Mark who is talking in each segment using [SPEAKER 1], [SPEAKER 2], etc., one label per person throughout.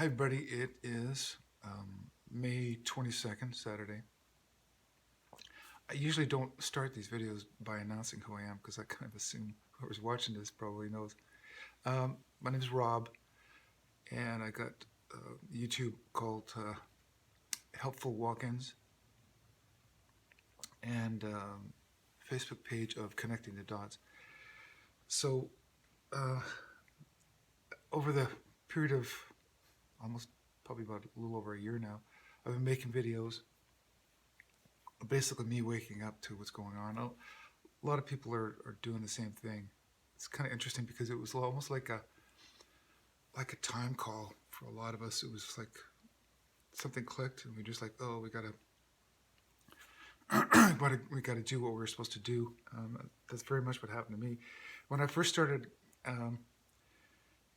[SPEAKER 1] Hi, everybody. It is May 22nd, Saturday. I usually don't start these videos by announcing who I am because I kind of assume whoever's watching this probably knows. My name is Rob, and I got YouTube called Helpful Walk-ins and Facebook page of Connecting the Dots. So, uh, over the period of almost probably about a little over a year now, I've been making videos basically me waking up to what's going on. A lot of people are doing the same thing. It's kind of interesting because it was almost like a time call for a lot of us. It was like something clicked, and we just like, oh, we gotta we gotta do what we're supposed to do. That's very much what happened to me when I first started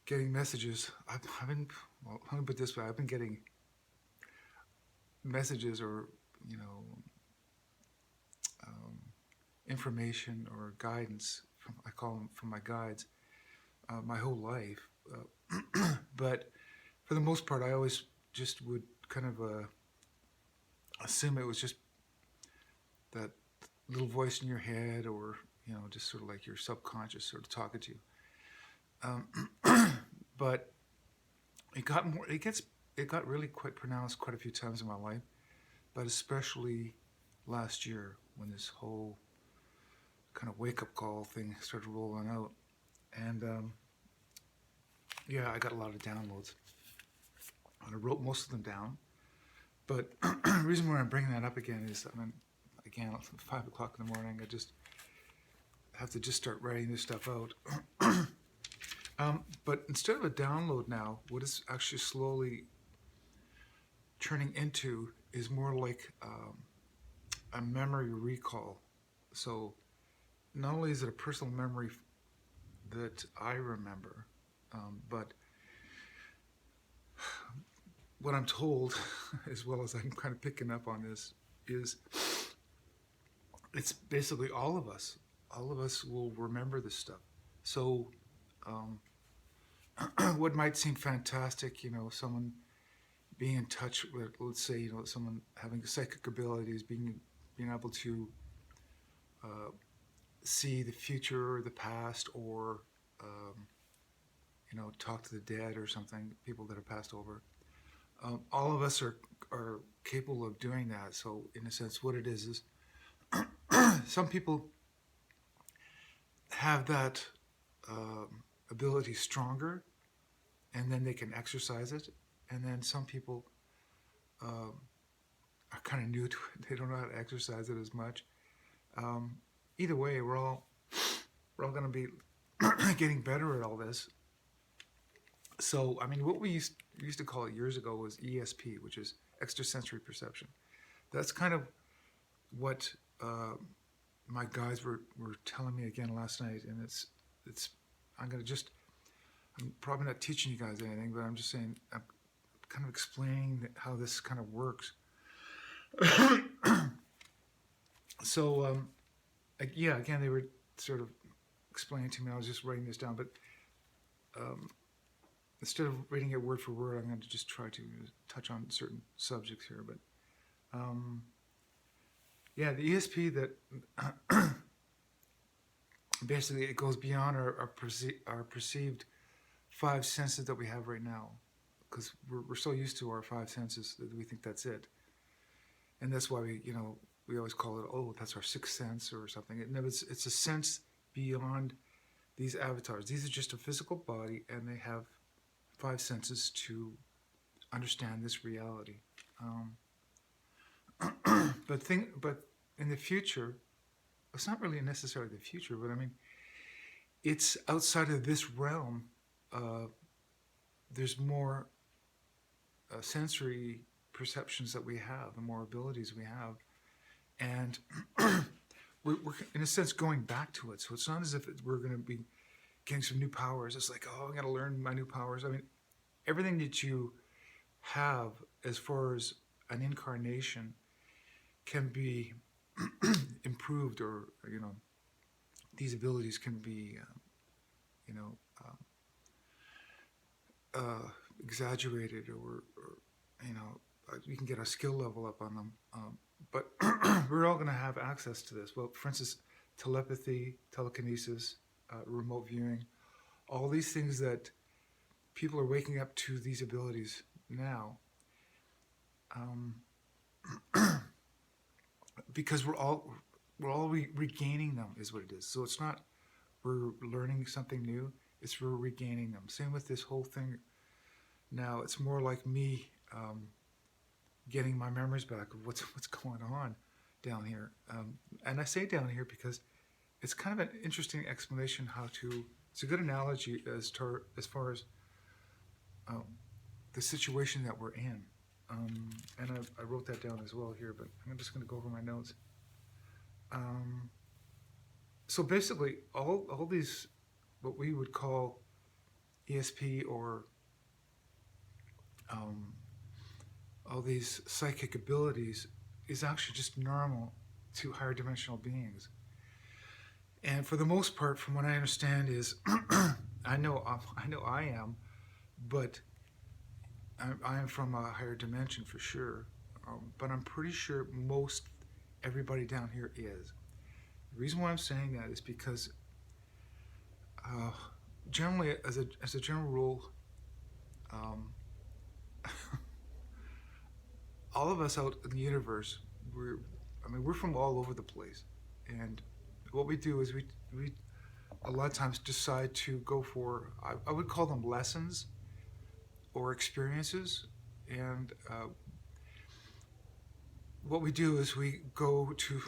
[SPEAKER 1] getting messages. I've been, well, let me put it this way: I've been getting messages or information or guidance from, I call them, from my guides my whole life. But for the most part, I always just would kind of assume it was just that little voice in your head, or just sort of like your subconscious sort of talking to you. But it got really quite pronounced quite a few times in my life, but especially last year when this whole kind of wake-up call thing started rolling out. And yeah, I got a lot of downloads, and I wrote most of them down. But the reason why I'm bringing that up again is, again, at 5 o'clock in the morning, I just have to just start writing this stuff out. But instead of a download now, what it's actually slowly turning into is more like a memory recall. So not only is it a personal memory that I remember, but what I'm told, as well as I'm kind of picking up on this, is it's basically all of us. All of us will remember this stuff. So what might seem fantastic, someone being in touch with, let's say, someone having psychic abilities, being able to see the future or the past, or talk to the dead or something, people that have passed over. All of us are capable of doing that. So in a sense, what it is some people have that ability stronger, and then they can exercise it. And then some people are kind of new to it. They don't know how to exercise it as much. Either way, we're all going to be getting better at all this. So, what we used to call it years ago was ESP, which is extrasensory perception. That's kind of what my guys were telling me again last night, and it's I'm probably not teaching you guys anything, but I'm just saying, I'm kind of explaining how this kind of works. So yeah, again, they were sort of explaining to me. I was just writing this down, but instead of reading it word for word, I'm going to just try to touch on certain subjects here. But yeah, the ESP, that basically it goes beyond our perceived five senses that we have right now, because we're so used to our five senses that we think that's it, and that's why we always call it, oh, that's our sixth sense or something. No, it's a sense beyond these avatars. These are just a physical body, and they have five senses to understand this reality. But in the future, it's not really necessarily the future, but it's outside of this realm. There's more sensory perceptions that we have, and more abilities we have, and we're in a sense going back to it. So it's not as if we're going to be getting some new powers. It's like, oh, I got to learn my new powers. Everything that you have as far as an incarnation can be improved, or these abilities can be exaggerated, or you know, you can get a skill level up on them. But we're all going to have access to this. Well, for instance, telepathy, telekinesis, remote viewing, all these things that people are waking up to these abilities now, um, because we're all regaining them is what it is. So it's not we're learning something new; it's we're regaining them. Same with this whole thing. Now it's more like me getting my memories back of what's going on down here. And I say down here because it's kind of an interesting explanation how to. It's a good analogy as far as um, the situation that we're in. And I wrote that down as well here, but I'm just going to go over my notes. So basically, all these, what we would call ESP or all these psychic abilities is actually just normal to higher dimensional beings. And for the most part, from what I understand, is I know I am, but I am from a higher dimension for sure. But I'm pretty sure most everybody down here is. The reason why I'm saying that is because generally, as a general rule, all of us out in the universe, we're from all over the place, and what we do is we a lot of times decide to go for I would call them lessons or experiences, and what we do is we go to,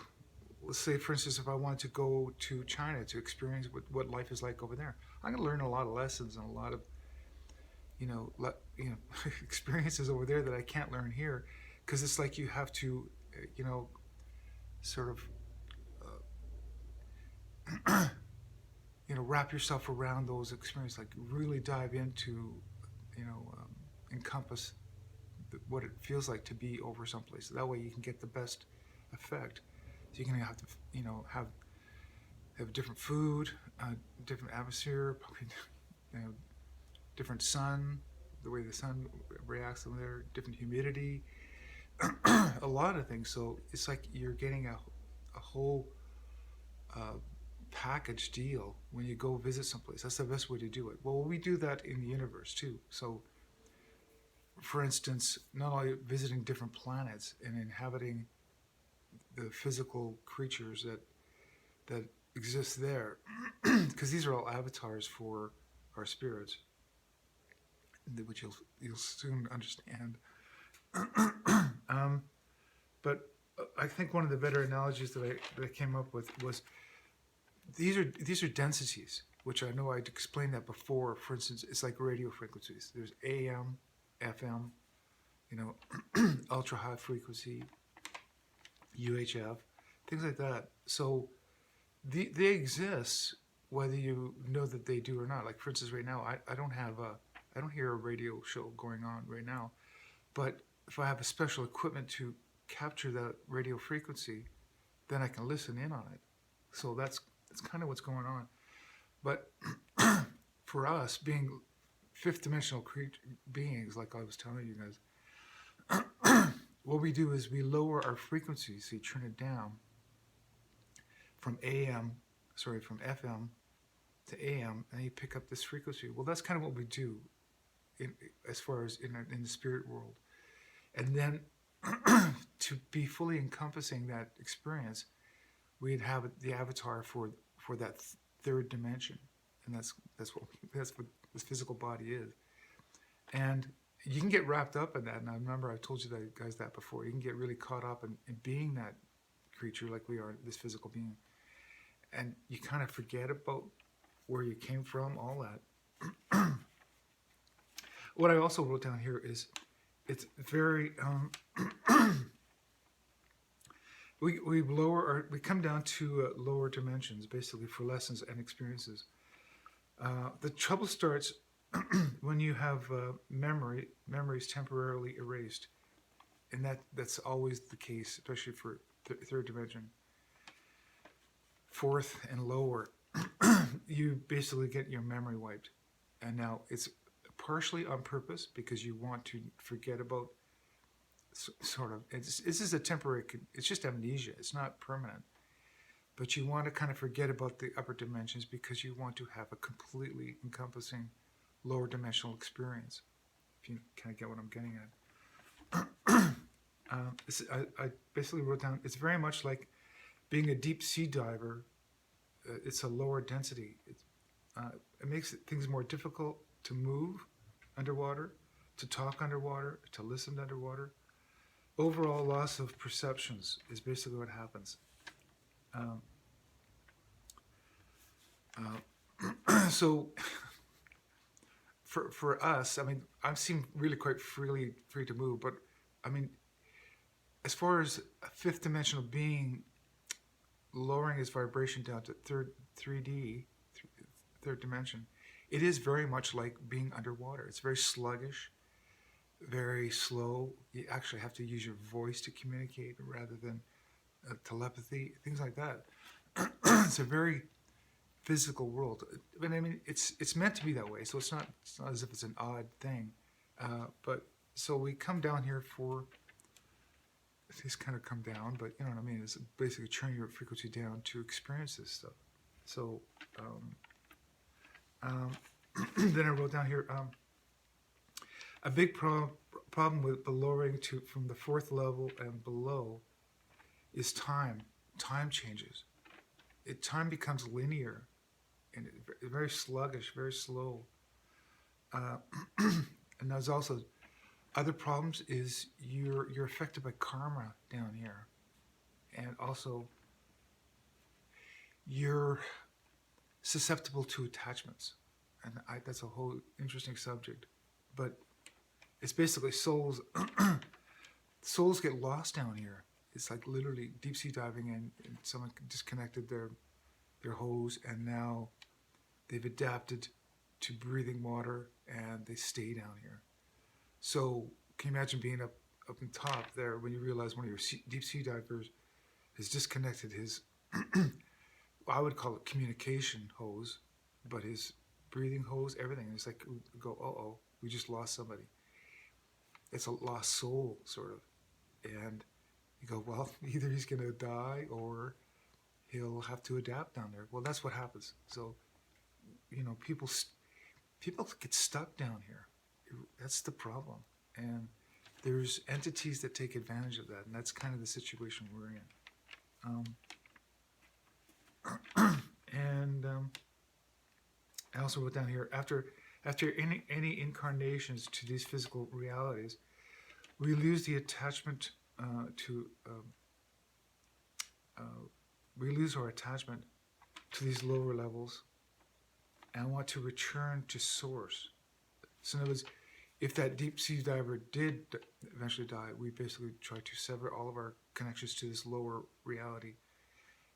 [SPEAKER 1] let's say for instance, if I wanted to go to China to experience what life is like over there, I'm going to learn a lot of lessons and a lot of experiences over there that I can't learn here, because it's like you have to sort of wrap yourself around those experiences, like really dive into encompass what it feels like to be over someplace. That way you can get the best effect. So you're gonna have to have different food, different atmosphere, probably different sun, the way the sun reacts over there, different humidity, a lot of things. So it's like you're getting a whole package deal when you go visit someplace. That's the best way to do it. Well, we do that in the universe too. So for instance, not only visiting different planets and inhabiting the physical creatures that exist there, because these are all avatars for our spirits, which you'll soon understand. But I think one of the better analogies that I came up with was these are densities, which I know I'd explained that before. For instance, it's like radio frequencies. There's AM, FM, ultra high frequency, UHF, things like that. So they exist whether you know that they do or not. Like for instance, right now I don't hear a radio show going on right now, but if I have a special equipment to capture that radio frequency, then I can listen in on it. So that's kind of what's going on. But for us, being fifth dimensional beings, like I was telling you guys, what we do is we lower our frequency, so you turn it down from FM to AM, and you pick up this frequency. Well, that's kind of what we do as far as in the spirit world. And then to be fully encompassing that experience, we'd have the avatar for that third dimension, and that's what this physical body is. And you can get wrapped up in that. And I remember I told you guys that before. You can get really caught up in being that creature, like we are, this physical being, and you kind of forget about where you came from, all that. What I also wrote down here is it's very we come down to lower dimensions basically for lessons and experiences. The trouble starts when you have memories temporarily erased, and that's always the case, especially for third dimension. Fourth and lower, you basically get your memory wiped, and now it's partially on purpose because you want to forget about sort of. This is a temporary. It's just amnesia. It's not permanent. But you want to kind of forget about the upper dimensions because you want to have a completely encompassing lower dimensional experience. If you kind of get what I'm getting at. I basically wrote down, it's very much like being a deep sea diver. It's a lower density. It makes things more difficult to move underwater, to talk underwater, to listen underwater. Overall loss of perceptions is basically what happens. So for us, I mean, I seem really quite free to move, but I mean, as far as a fifth dimensional being lowering his vibration down to 3D, third dimension, it is very much like being underwater. It's very sluggish, very slow. You actually have to use your voice to communicate rather than telepathy, things like that. It's a very physical world. But I mean, it's meant to be that way. So it's not as if it's an odd thing. But so we come down here for. These kind of come down, but you know what I mean. It's basically turn your frequency down to experience this stuff. So then I wrote down here a big problem with the lowering from the fourth level and below is time. Time changes. Time becomes linear and very sluggish, very slow. And there's also other problems is you're affected by karma down here, and also you're susceptible to attachments, and that's a whole interesting subject. But it's basically souls. Souls get lost down here. It's like literally deep sea diving, and someone disconnected their hose, and now they've adapted to breathing water, and they stay down here. So can you imagine being up on top there when you realize one of your deep sea divers has disconnected his, I would call it communication hose, but his breathing hose, everything. It's like, go, uh-oh, we just lost somebody. It's a lost soul, sort of. And you go, well, either he's going to die or he'll have to adapt down there. Well, that's what happens. So, you know, people get stuck down here. That's the problem. And there's entities that take advantage of that, and that's kind of the situation we're in. I also wrote down here, after any incarnations to these physical realities, we lose the attachment we lose our attachment to these lower levels and want to return to source. So in other words, if that deep sea diver did eventually die, we basically try to sever all of our connections to this lower reality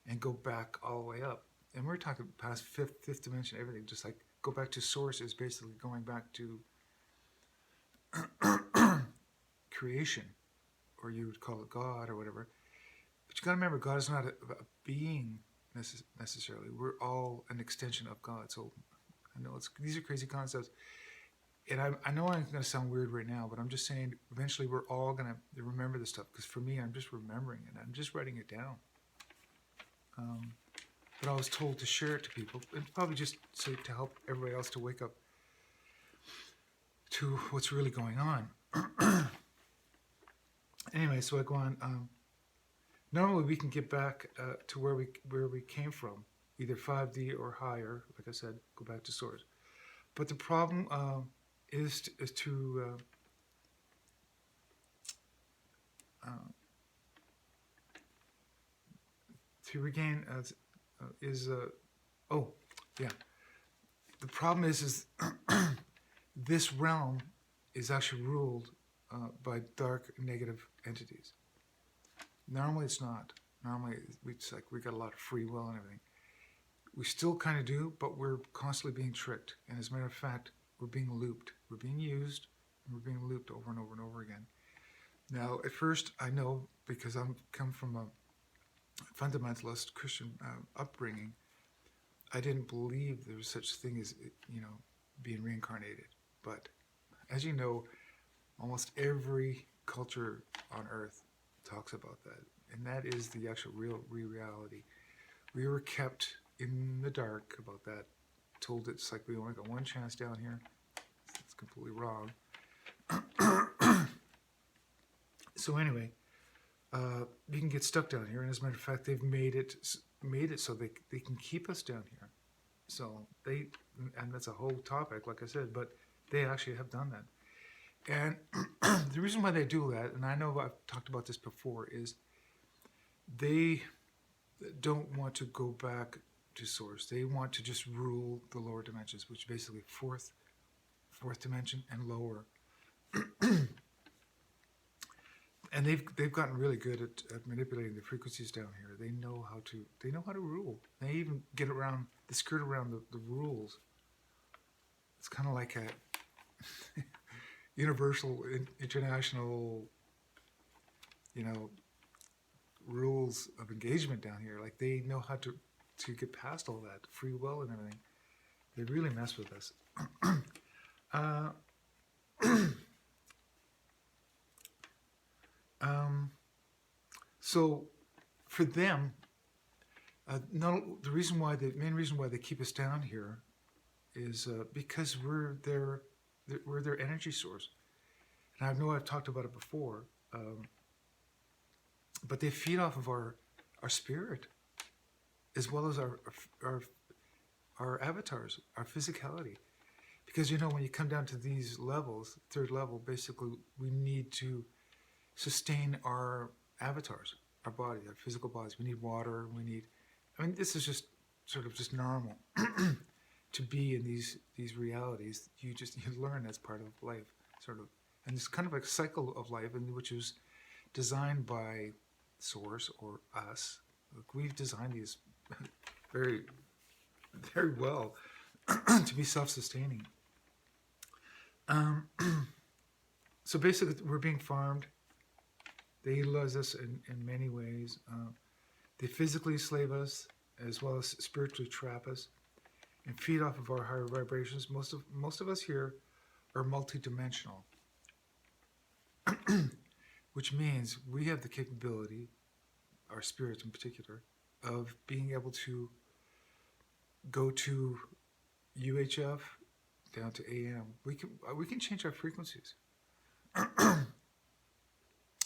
[SPEAKER 1] and go back all the way up. And we're talking past fifth dimension, everything. Just like go back to source is basically going back to creation, or you would call it God or whatever. But you got to remember, God is not a being necessarily. We're all an extension of God. So I know these are crazy concepts. And I know I'm going to sound weird right now, but I'm just saying eventually we're all going to remember this stuff. Because for me, I'm just remembering it. I'm just writing it down. But I was told to share it to people. And probably just so to help everybody else to wake up to what's really going on. Anyway, so I go on. Normally we can get back to where we came from, either 5D or higher. Like I said, go back to source. But the problem is to regain the problem is this realm is actually ruled by dark negative entities. Normally it's not. Normally it's like we got a lot of free will and everything. We still kind of do, but we're constantly being tricked. And as a matter of fact, we're being looped. We're being used, and we're being looped over and over and over again. Now, at first, I know, because I'm come from a fundamentalist Christian upbringing, I didn't believe there was such a thing as, being reincarnated. But as you know, almost every culture on Earth talks about that, and that is the actual real reality. We were kept in the dark about that, told it's like we only got one chance down here. It's completely wrong. So anyway, you can get stuck down here, and as a matter of fact, they've made it so they can keep us down here. So and that's a whole topic, like I said, but they actually have done that. And the reason why they do that, and I know I've talked about this before, is they don't want to go back to source. They want to just rule the lower dimensions, which basically fourth dimension and lower. And they've gotten really good at manipulating the frequencies down here. They know how to rule. They even skirt around the rules. It's kind of like a universal, international, rules of engagement down here. Like they know how to get past all that free will and everything. They really mess with us. So for them, the main reason why they keep us down here is because we're their energy source. And I know I've talked about it before, but they feed off of our spirit, as well as our avatars, our physicality. Because when you come down to these levels, third level, basically we need to sustain our avatars, our body, our physical bodies. We need water. This is just sort of just normal to be in these realities. You learn as part of life, sort of, and it's kind of a cycle of life, which was designed by Source or us. Look, we've designed these very, very well to be self-sustaining. So basically, we're being farmed. They utilize us in many ways. They physically slave us, as well as spiritually trap us, and feed off of our higher vibrations. Most of us here are multidimensional, which means we have the capability, our spirits in particular, of being able to go to UHF down to AM. We can change our frequencies.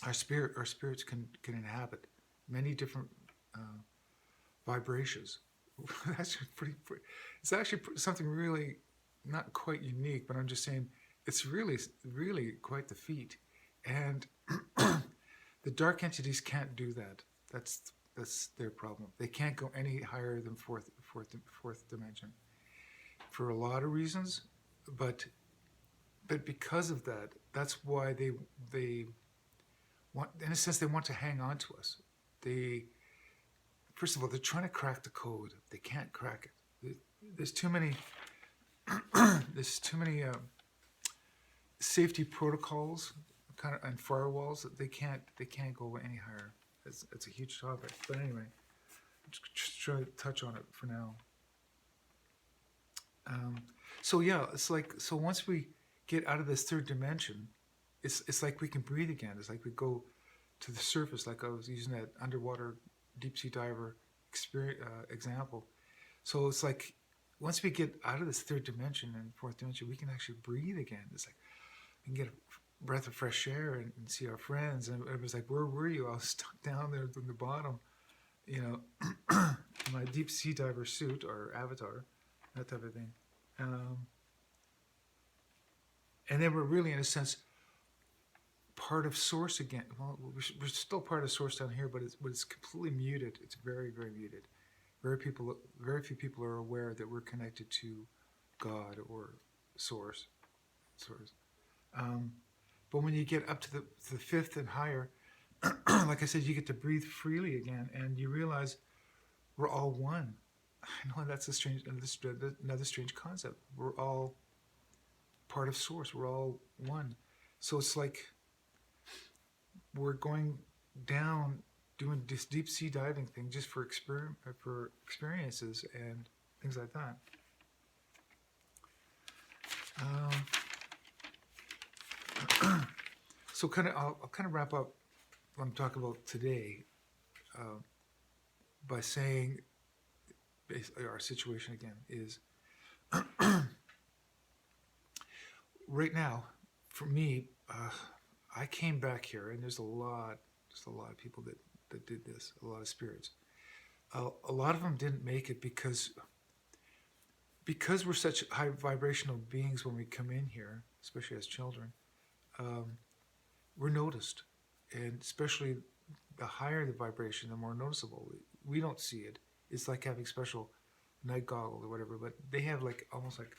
[SPEAKER 1] Our spirits can inhabit many different vibrations. That's pretty. It's actually something really not quite unique, but I'm just saying it's really, really quite the feat. And the dark entities can't do that. That's their problem. They can't go any higher than fourth dimension for a lot of reasons, but because of that, that's why they want, in a sense, they want to hang on to us. First of all, they're trying to crack the code. They can't crack it. There's too many safety protocols and firewalls that they can't go any higher. It's a huge topic. But anyway, just try to touch on it for now. So yeah, it's like, so once we get out of this third dimension, it's like we can breathe again. It's like we go to the surface, like I was using that underwater deep sea diver example. So it's like once we get out of this third dimension and fourth dimension, we can actually breathe again. It's like we can get a breath of fresh air and see our friends. And it was like, where were you? I was stuck down there in the bottom, in my deep sea diver suit or avatar, that type of thing. And then we're really, in a sense, part of Source again. Well, we're still part of Source down here, but it's completely muted. It's very, very muted. Very few people are aware that we're connected to God or Source. But when you get up to the fifth and higher, like I said, you get to breathe freely again, and you realize we're all one. I know that's another strange concept. We're all part of Source. We're all one. So it's like we're going down, doing this deep sea diving thing just for experiences and things like that. So I'll kind of wrap up what I'm talking about today uh, by saying basically our situation again is right now for me. I came back here, and just a lot of people that did this. A lot of spirits. A lot of them didn't make it because we're such high vibrational beings when we come in here, especially as children. Um, we're noticed, and especially the higher the vibration, the more noticeable. We don't see it. It's like having special night goggles or whatever, but they have like almost like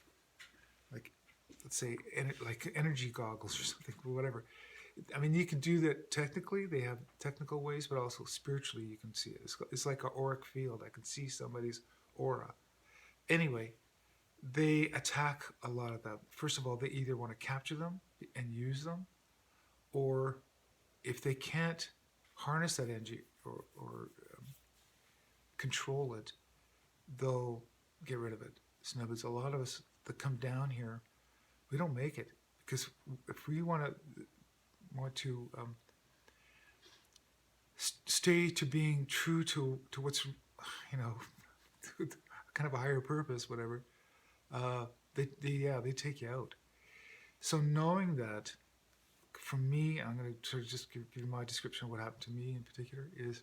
[SPEAKER 1] let's say like energy goggles or something, or whatever. I mean, you can do that technically. They have technical ways, but also spiritually, you can see it. It's like an auric field. I can see somebody's aura. Anyway, they attack a lot of that. First of all, they either want to capture them and use them, or if they can't harness that energy or control it, they'll get rid of it. So, in other words, a lot of us that come down here, we don't make it because if we want to stay to being true to what's kind of a higher purpose, whatever. They take you out. So knowing that, for me, I'm going to sort of just give you my description of what happened to me in particular. Is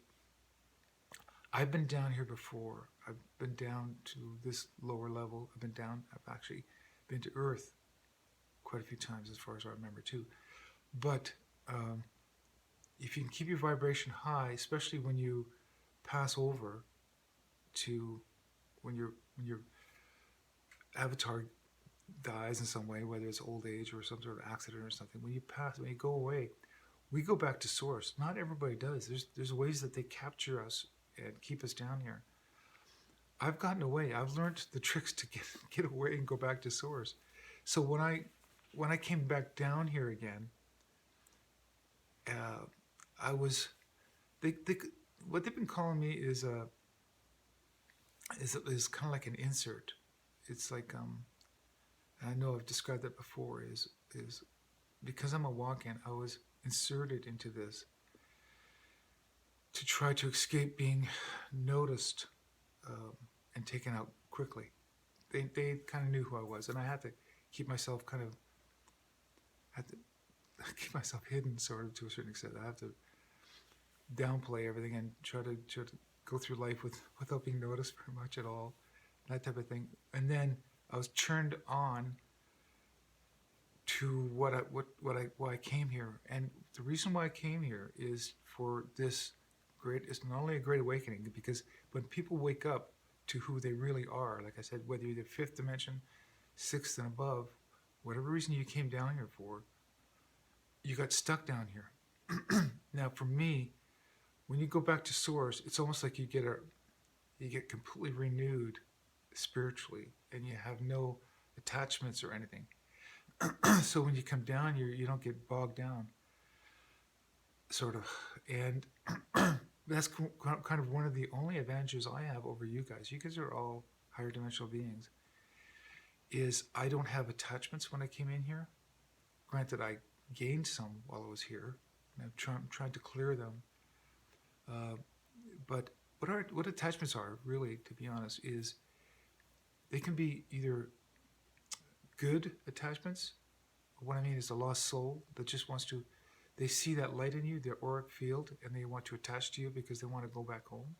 [SPEAKER 1] I've been down here before. I've been down to this lower level. I've actually been to Earth quite a few times, as far as I remember too. But if you can keep your vibration high, especially when you pass over to when your avatar dies in some way, whether it's old age or some sort of accident or something, when you go away, we go back to source. Not everybody does. There's ways that they capture us and keep us down here. I've gotten away. I've learned the tricks to get away and go back to source. So when I came back down here again, I was what they've been calling me is kind of like an insert. It's like I know I've described that before. Is because I'm a walk-in, I was inserted into this to try to escape being noticed and taken out quickly. They kind of knew who I was, and I had to keep myself keep myself hidden, sort of, to a certain extent. I have to downplay everything and try to go through life without being noticed very much at all, that type of thing. And then I was turned on to why I came here, and the reason why I came here is for this it's not only a great awakening, because when people wake up to who they really are, like I said, whether you're the fifth dimension, sixth and above, whatever reason you came down here for, you got stuck down here. Now, for me, when you go back to source, it's almost like you get completely renewed spiritually, and you have no attachments or anything. So when you come down, you don't get bogged down, sort of. And that's kind of one of the only advantages I have over you guys. You guys are all higher dimensional beings. Is I don't have attachments when I came in here. Granted, I gained some while I was here, and I'm trying to clear them. But what attachments are, really, to be honest, is they can be either good attachments. What I mean is a lost soul that just wants to, they see that light in you, their auric field, and they want to attach to you because they want to go back home.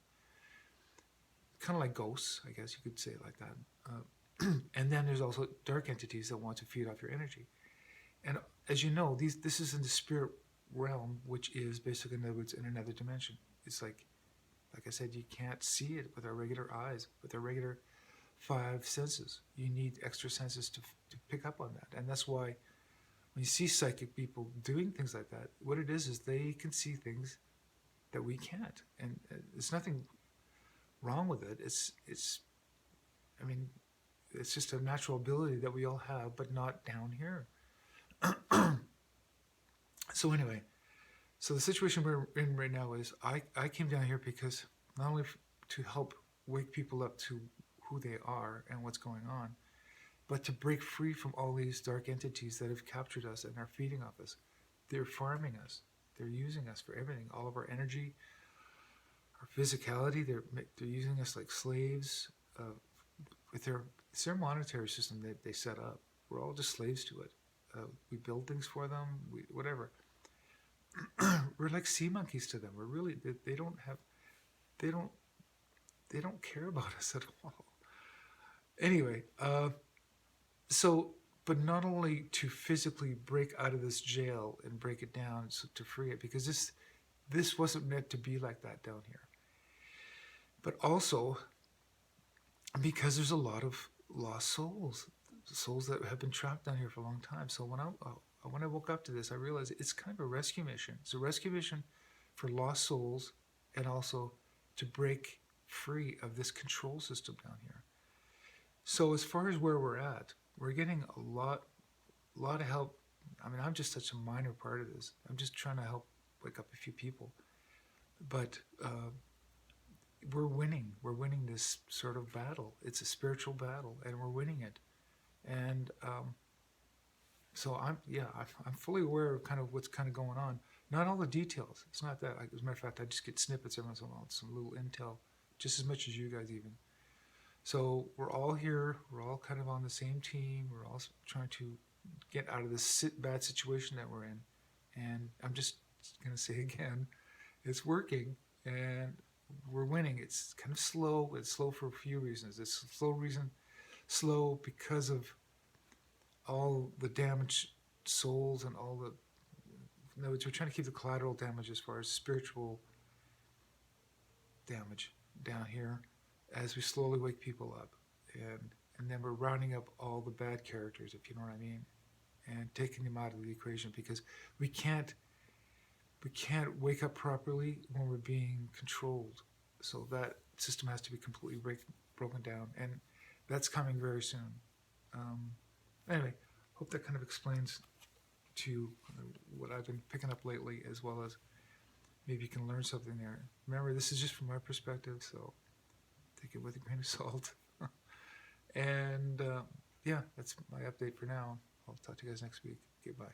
[SPEAKER 1] Kind of like ghosts, I guess you could say it like that. And then there's also dark entities that want to feed off your energy. And as you know, this is in the spirit realm, which is basically, in other words, in another dimension. It's like I said, you can't see it with our regular eyes, with our regular 5 senses. You need extra senses to pick up on that. And that's why when you see psychic people doing things like that, what it is they can see things that we can't. And there's nothing wrong with it. It's just a natural ability that we all have, but not down here. So anyway, so the situation we're in right now is I came down here because not only to help wake people up to who they are and what's going on, but to break free from all these dark entities that have captured us and are feeding off us. they're farming us. They're using us for everything, all of our energy, our physicality. They're using us like slaves. With their It's their monetary system that they set up. We're all just slaves to it. We build things for them. Whatever. We're like sea monkeys to them. We're really they don't have they don't they don't care about us at all. Anyway, so but not only to physically break out of this jail and break it down to free it, because this wasn't meant to be like that down here, but also because there's a lot of lost souls that have been trapped down here for a long time. So when I woke up to this, I realized it's kind of a rescue mission. It's a rescue mission for lost souls, and also to break free of this control system down here. So as far as where we're at, we're getting a lot of help. I mean, I'm just such a minor part of this. I'm just trying to help wake up a few people. But we're winning. We're winning this sort of battle. It's a spiritual battle, and we're winning it. And so I'm fully aware of kind of what's kind of going on. Not all the details. It's not that. As a matter of fact, I just get snippets every once in a while, some little intel, just as much as you guys even. So we're all here. We're all kind of on the same team. We're all trying to get out of this bad situation that we're in. And I'm just going to say again, it's working, and we're winning. It's kind of slow. It's slow for a few reasons. It's slow because of all the damaged souls and all the. In other words, we're trying to keep the collateral damage as far as spiritual damage down here, as we slowly wake people up, and then we're rounding up all the bad characters, if you know what I mean, and taking them out of the equation, because we can't wake up properly when we're being controlled. So that system has to be completely broken down, and that's coming very soon. Anyway, hope that kind of explains to you what I've been picking up lately, as well as maybe you can learn something there. Remember, this is just from my perspective, so take it with a grain of salt. And yeah, that's my update for now. I'll talk to you guys next week. Goodbye.